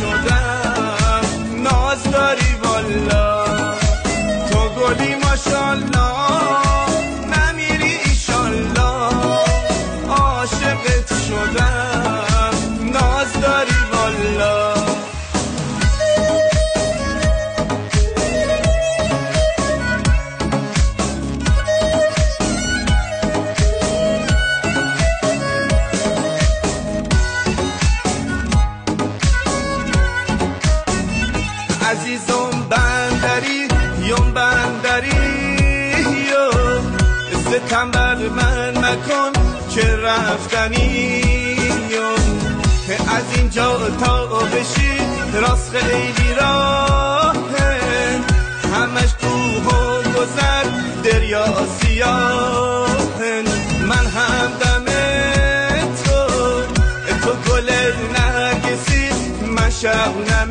شدم ناز داری والا تو گلی ماشالله نمیری ایشالله عاشقت شدم ناز داری والا عزیزم بندری یم بندری ستم بر من مکن که رفتنی از اینجا تا بشی راست خیلی راهه همش کوه و گذر دریا سیاهن من همدم تو گل نرگسی من شبنم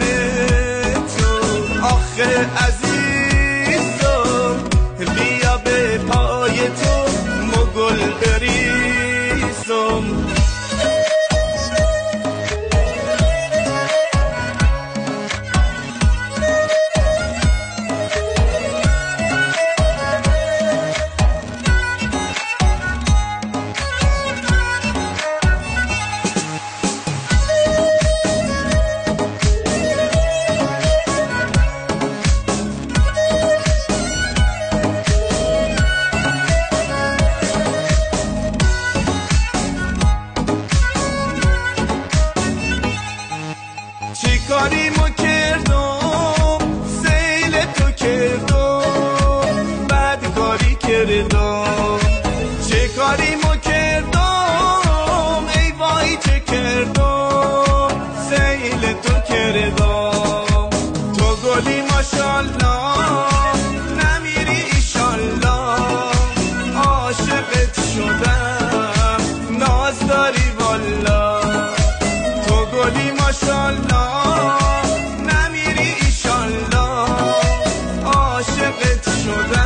آخه عزیزم بیا به پای تو مگل بریزم کاریمو کردم سیل تو کردم بد کاری کردم چه کاریمو کردم ای وای چه کردم سیل تو کردم تو گلی ماشالله نمیری ایشالله عاشقت شدم ناز داری والا تو گلی ماشالله نمیری ایشالله عاشقت شدم